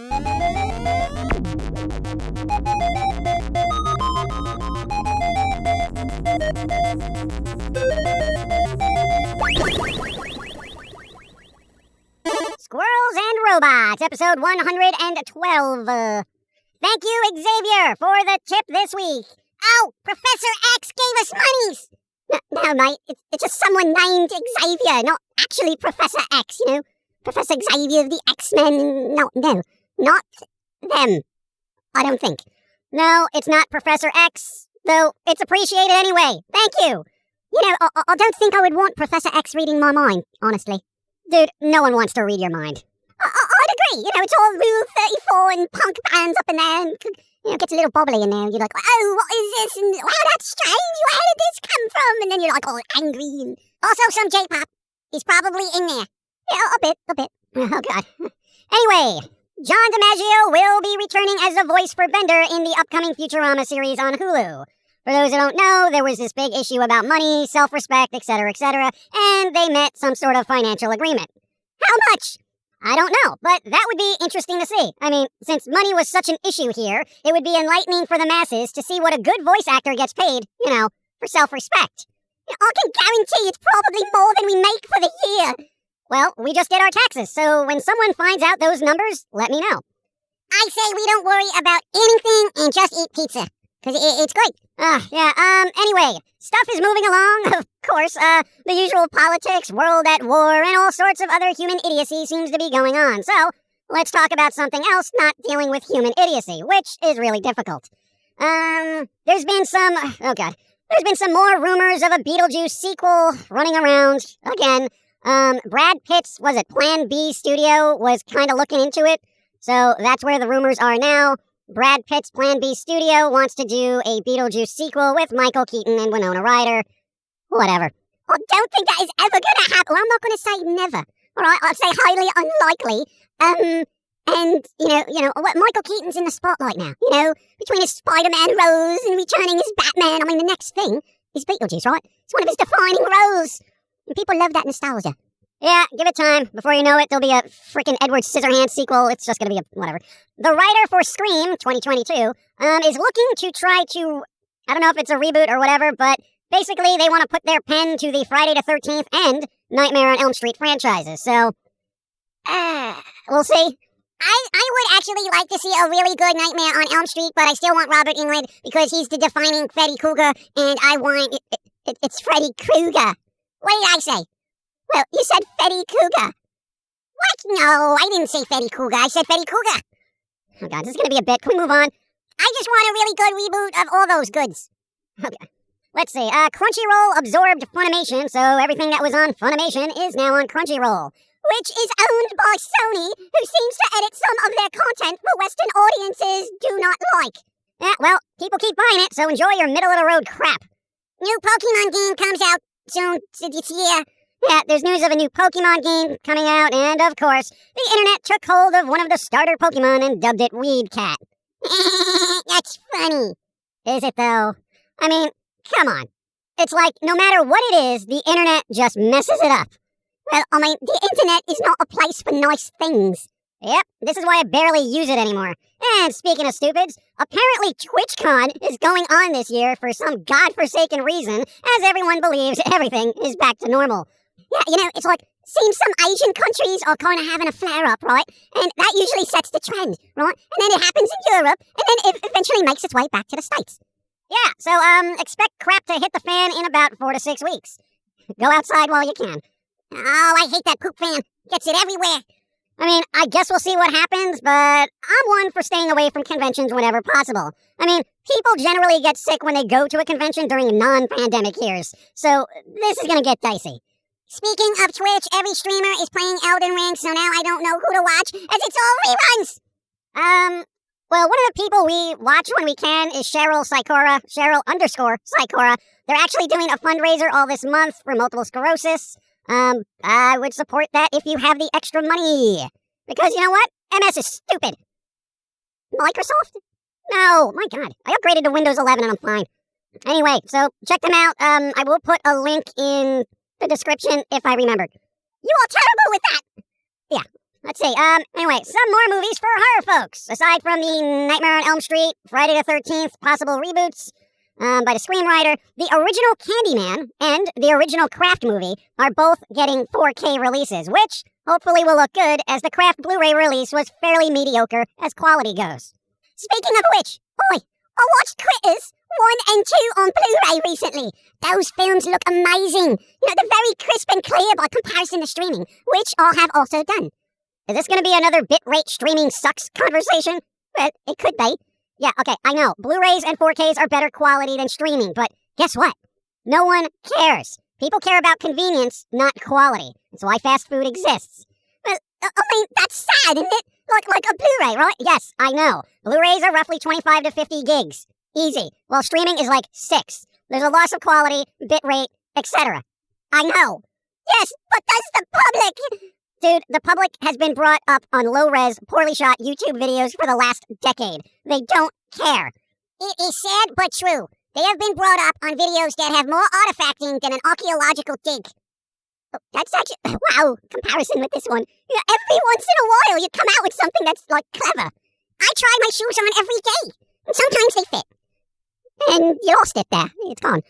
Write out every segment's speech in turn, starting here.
Squirrels and Robots, episode 112. Thank you, Xavier, for the tip this week. Oh, Professor X gave us monies! No, mate, it's just someone named Xavier, not actually Professor X, you know? Professor Xavier of the X-Men, no, not them, I don't think. No, it's not Professor X, though it's appreciated anyway. Thank you. You know, I don't think I would want Professor X reading my mind, honestly. Dude, no one wants to read your mind. I'd agree. You know, it's all Rule 34 and punk bands up in there, and you know, it gets a little bobbly in there, and you're like, oh, what is this? And wow, that's strange. Where did this come from? And then you're like all angry. And also some J-pop is probably in there. Yeah, a bit. Oh, God. Anyway, John DiMaggio will be returning as the voice for Bender in the upcoming Futurama series on Hulu. For those who don't know, there was this big issue about money, self-respect, etc., and they met some sort of financial agreement. How much? I don't know, but that would be interesting to see. I mean, since money was such an issue here, it would be enlightening for the masses to see what a good voice actor gets paid, you know, for self-respect. I can guarantee it's probably more than we make for the year. Well, we just get our taxes, so when someone finds out those numbers, let me know. I say we don't worry about anything and just eat pizza, because it's great. Anyway, stuff is moving along, of course. The usual politics, world at war, and all sorts of other human idiocy seems to be going on. So, let's talk about something else not dealing with human idiocy, which is really difficult. There's been some more rumors of a Beetlejuice sequel running around. Again, Brad Pitt's, Plan B studio was kind of looking into it. So, that's where the rumors are now. Brad Pitt's Plan B studio wants to do a Beetlejuice sequel with Michael Keaton and Winona Ryder. Whatever. I don't think that is ever gonna happen. Well, I'm not gonna say never. Alright, I'll say highly unlikely. And, you know, Michael Keaton's in the spotlight now. You know, between his Spider-Man roles and returning as Batman. I mean, the next thing is Beetlejuice, right? It's one of his defining roles. And people love that nostalgia. Yeah, give it time. Before you know it, there'll be a freaking Edward Scissorhands sequel. It's just gonna be whatever. The writer for Scream 2022 is looking to try to, I don't know if it's a reboot or whatever, but basically they want to put their pen to the Friday the 13th and Nightmare on Elm Street franchises. So, we'll see. I would actually like to see a really good Nightmare on Elm Street, but I still want Robert Englund because he's the defining Freddy Krueger, and I want it's Freddy Krueger. What did I say? Well, you said Freddy Krueger. What? No, I didn't say Freddy Krueger. I said Freddy Krueger. Oh, God, this is going to be a bit. Can we move on? I just want a really good reboot of all those goods. Okay. Let's see. Crunchyroll absorbed Funimation, so everything that was on Funimation is now on Crunchyroll, which is owned by Sony, who seems to edit some of their content for Western audiences do not like. Yeah, well, people keep buying it, so enjoy your middle-of-the-road crap. New Pokemon game comes out soon this year. Yeah, there's news of a new Pokemon game coming out, and of course, the internet took hold of one of the starter Pokemon and dubbed it Weed Cat. That's funny. Is it, though? I mean, come on. It's like, no matter what it is, the internet just messes it up. Well, I mean, the internet is not a place for nice things. Yep, this is why I barely use it anymore. And speaking of stupids, apparently TwitchCon is going on this year for some godforsaken reason, as everyone believes everything is back to normal. Yeah, you know, it's like, seems some Asian countries are kind of having a flare-up, right? And that usually sets the trend, right? And then it happens in Europe, and then it eventually makes its way back to the States. Yeah, so, expect crap to hit the fan in about 4 to 6 weeks. Go outside while you can. Oh, I hate that poop fan. Gets it everywhere. I mean, I guess we'll see what happens, but I'm one for staying away from conventions whenever possible. I mean, people generally get sick when they go to a convention during non-pandemic years, so this is gonna get dicey. Speaking of Twitch, every streamer is playing Elden Ring, so now I don't know who to watch, as it's all reruns! Well, one of the people we watch when we can is Cheryl _Psychora. They're actually doing a fundraiser all this month for multiple sclerosis. I would support that if you have the extra money. Because you know what? MS is stupid. Microsoft? No, my God. I upgraded to Windows 11 and I'm fine. Anyway, so check them out. I will put a link in the description if I remembered. You are terrible with that! Yeah. Let's see. Anyway, some more movies for horror folks. Aside from the Nightmare on Elm Street, Friday the 13th possible reboots by the screenwriter, the original Candyman and the original Craft movie are both getting 4K releases, which hopefully will look good, as the Craft Blu-ray release was fairly mediocre as quality goes. Speaking of which, boy, I watched Critters 1 and 2 on Blu-ray recently. Those films look amazing. They're very crisp and clear by comparison to streaming, which I have also done. Is this going to be another bitrate streaming sucks conversation? Well, it could be. Yeah, okay, I know. Blu-rays and 4Ks are better quality than streaming, but guess what? No one cares. People care about convenience, not quality. That's why fast food exists. Well, that's sad, isn't it? Like a Blu-ray, right? Yes, I know. Blu-rays are roughly 25 to 50 gigs. Easy. While streaming is like 6. There's a loss of quality, bitrate, etc. I know. Yes, but that's the public. Dude, the public has been brought up on low-res, poorly shot YouTube videos for the last decade. They don't care. It is sad but true. They have been brought up on videos that have more artifacting than an archaeological dig. Oh, that's actually, wow, comparison with this one. Every once in a while you come out with something that's, clever. I try my shoes on every day, and sometimes they fit. And you lost it there. It's gone.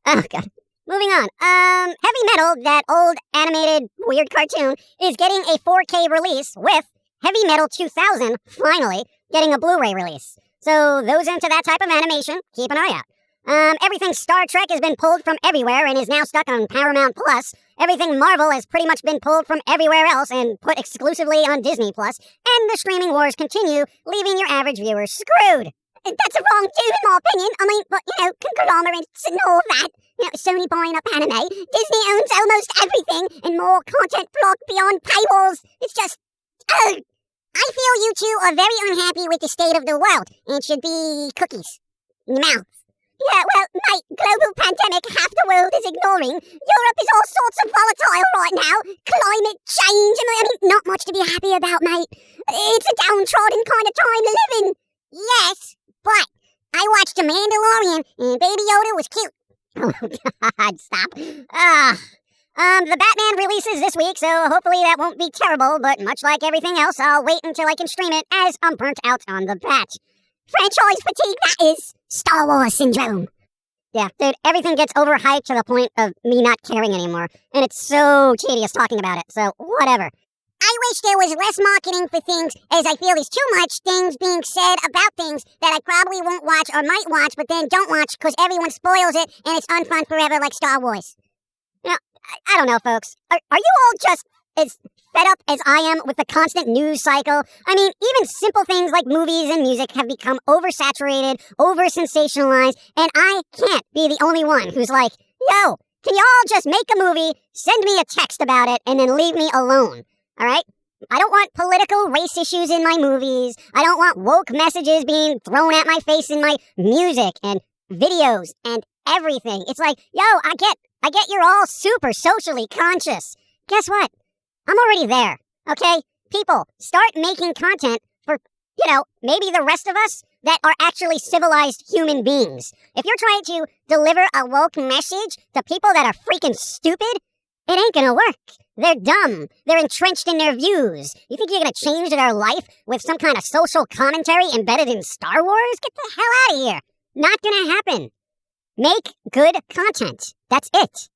Oh, God. Moving on. Heavy Metal, that old animated weird cartoon, is getting a 4K release, with Heavy Metal 2000 finally getting a Blu-ray release. So those into that type of animation, keep an eye out. Everything Star Trek has been pulled from everywhere and is now stuck on Paramount Plus. Everything Marvel has pretty much been pulled from everywhere else and put exclusively on Disney Plus. And the streaming wars continue, leaving your average viewer screwed. That's a wrong dude, in my opinion. But, conglomerates and all that. Sony buying up anime. Disney owns almost everything, and more content blocked beyond paywalls. It's just, I feel you two are very unhappy with the state of the world, and should be cookies in your mouth. Yeah, well, mate, global pandemic half the world is ignoring. Europe is all sorts of volatile right now. Climate change, not much to be happy about, mate. It's a downtrodden kind of time to live in. Yes, but I watched The Mandalorian, and Baby Yoda was cute. Oh, God, stop. The Batman releases this week, so hopefully that won't be terrible, but much like everything else, I'll wait until I can stream it, as I'm burnt out on the Bat. Franchise fatigue, that is. Star Wars syndrome. Yeah, dude, everything gets overhyped to the point of me not caring anymore, and it's so tedious talking about it, so whatever. I wish there was less marketing for things, as I feel there's too much things being said about things that I probably won't watch or might watch, but then don't watch because everyone spoils it and it's unfun forever like Star Wars. I don't know, folks. Are you all just as fed up as I am with the constant news cycle? Even simple things like movies and music have become oversaturated, over-sensationalized, and I can't be the only one who's like, yo, can y'all just make a movie, send me a text about it, and then leave me alone? All right? I don't want political race issues in my movies. I don't want woke messages being thrown at my face in my music and videos and everything. It's like, yo, I get you're all super socially conscious. Guess what? I'm already there, okay? People, start making content for, maybe the rest of us that are actually civilized human beings. If you're trying to deliver a woke message to people that are freaking stupid, it ain't gonna work. They're dumb. They're entrenched in their views. You think you're gonna change their life with some kind of social commentary embedded in Star Wars? Get the hell out of here. Not gonna happen. Make good content. That's it.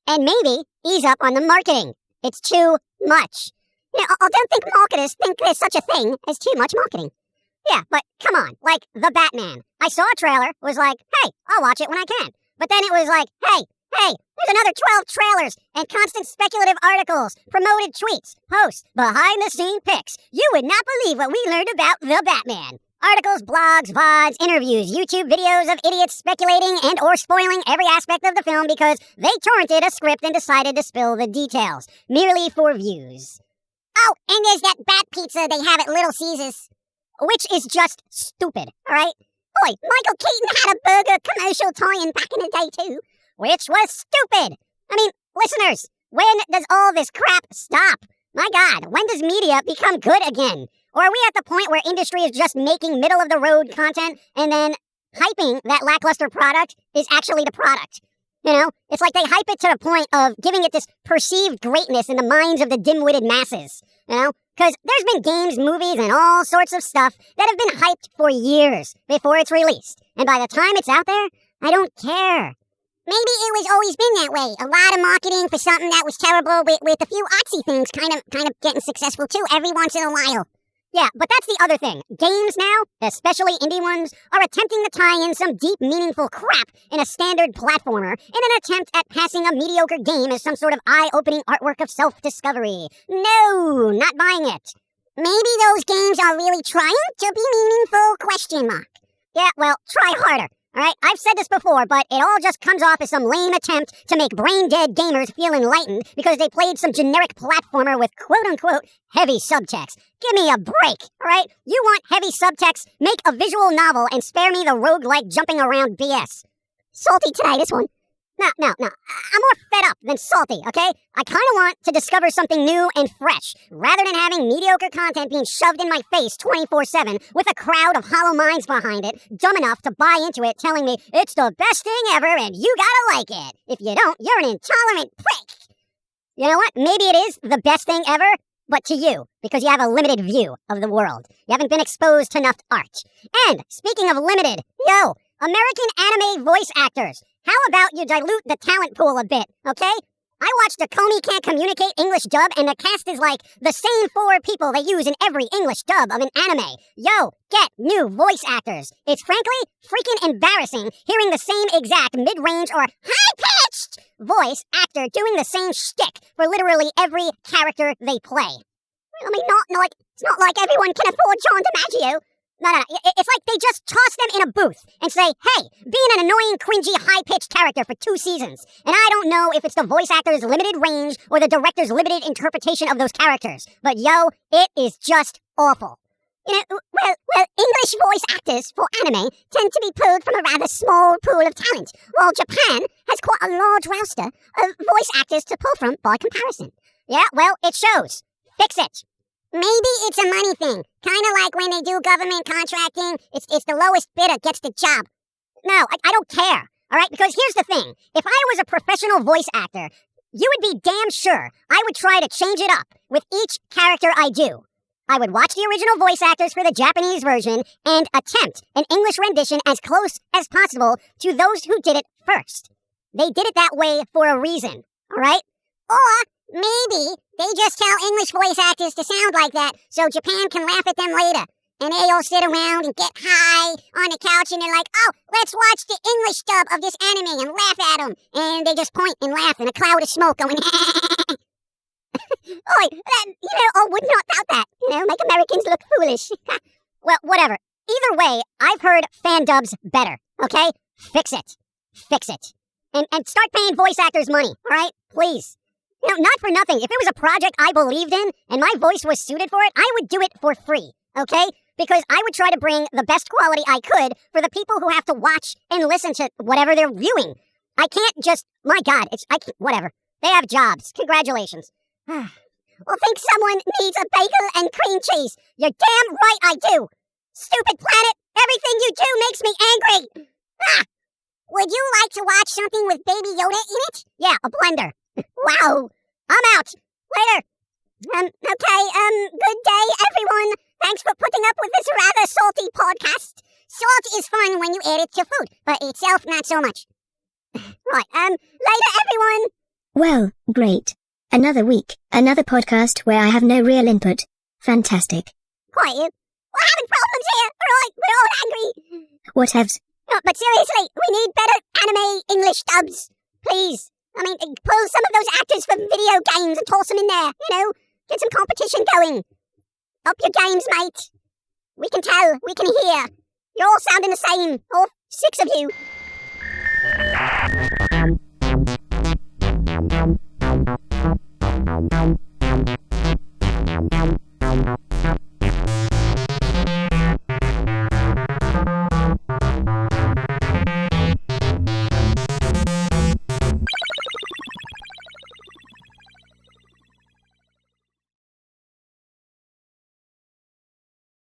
And maybe ease up on the marketing. It's too much. I don't think marketers think there's such a thing as too much marketing. Yeah, but come on, like The Batman. I saw a trailer, was like, hey, I'll watch it when I can. But then it was like, hey, there's another 12 trailers and constant speculative articles, promoted tweets, posts, behind-the-scene pics. You would not believe what we learned about The Batman. Articles, blogs, VODs, interviews, YouTube videos of idiots speculating and or spoiling every aspect of the film because they torrented a script and decided to spill the details, merely for views. Oh, and there's that bat pizza they have at Little Caesars, which is just stupid, alright? Boy, Michael Keaton had a burger commercial tie-in back in the day too, which was stupid. Listeners, when does all this crap stop? My God, when does media become good again? Or are we at the point where industry is just making middle-of-the-road content and then hyping that lackluster product is actually the product? It's like they hype it to the point of giving it this perceived greatness in the minds of the dim-witted masses. Because there's been games, movies, and all sorts of stuff that have been hyped for years before it's released. And by the time it's out there, I don't care. Maybe it was always been that way. A lot of marketing for something that was terrible with a few artsy things kind of getting successful too every once in a while. Yeah, but that's the other thing. Games now, especially indie ones, are attempting to tie in some deep, meaningful crap in a standard platformer in an attempt at passing a mediocre game as some sort of eye-opening artwork of self-discovery. No, not buying it. Maybe those games are really trying to be meaningful? Yeah, well, try harder. Alright, I've said this before, but it all just comes off as some lame attempt to make brain-dead gamers feel enlightened because they played some generic platformer with quote-unquote heavy subtext. Give me a break, alright? You want heavy subtext? Make a visual novel and spare me the roguelike jumping around BS. Salty today, this one. No. I'm more fed up than salty, okay? I kind of want to discover something new and fresh, rather than having mediocre content being shoved in my face 24/7 with a crowd of hollow minds behind it, dumb enough to buy into it, telling me it's the best thing ever and you gotta like it. If you don't, you're an intolerant prick. You know what? Maybe it is the best thing ever, but to you, because you have a limited view of the world. You haven't been exposed to enough art. And, speaking of limited, American anime voice actors. How about you dilute the talent pool a bit, okay? I watched a Comey Can't Communicate English dub, and the cast is like the same 4 people they use in every English dub of an anime. Get new voice actors. It's frankly freaking embarrassing hearing the same exact mid-range or high-pitched voice actor doing the same shtick for literally every character they play. I mean, it's not like everyone can afford John DiMaggio. No. It's like they just toss them in a booth and say, hey, be an annoying, cringy, high-pitched character for 2 seasons. And I don't know if it's the voice actor's limited range or the director's limited interpretation of those characters. But it is just awful. Well, English voice actors for anime tend to be pulled from a rather small pool of talent, while Japan has quite a large roster of voice actors to pull from by comparison. Yeah, well, it shows. Fix it. Maybe it's a money thing, kind of like when they do government contracting, it's the lowest bidder gets the job. No, I don't care, all right? Because here's the thing. If I was a professional voice actor, you would be damn sure I would try to change it up with each character I do. I would watch the original voice actors for the Japanese version and attempt an English rendition as close as possible to those who did it first. They did it that way for a reason, all right? Or maybe they just tell English voice actors to sound like that so Japan can laugh at them later. And they all sit around and get high on the couch and they're like, oh, let's watch the English dub of this anime and laugh at them. And they just point and laugh in a cloud of smoke going, Oi, I would not doubt that. Make Americans look foolish. Well, whatever. Either way, I've heard fan dubs better, okay? Fix it. And start paying voice actors money, all right? Please. Not for nothing. If it was a project I believed in and my voice was suited for it, I would do it for free, okay? Because I would try to bring the best quality I could for the people who have to watch and listen to whatever they're viewing. I can't just, my God, whatever. They have jobs. Congratulations. Well, think someone needs a bagel and cream cheese. You're damn right I do. Stupid planet, everything you do makes me angry. Would you like to watch something with Baby Yoda in it? Yeah, a blender. Wow. I'm out. Later. Okay, good day, everyone. Thanks for putting up with this rather salty podcast. Salt is fun when you add it to food, but itself not so much. Right, later, everyone. Well, great. Another week, another podcast where I have no real input. Fantastic. Quiet you. We're having problems here. We're all angry. Whatevs. No, but seriously, we need better anime English dubs. Please. Pull some of those actors from video games and toss them in there, Get some competition going. Up your games, mate. We can tell. We can hear. You're all sounding the same. All 6 of you.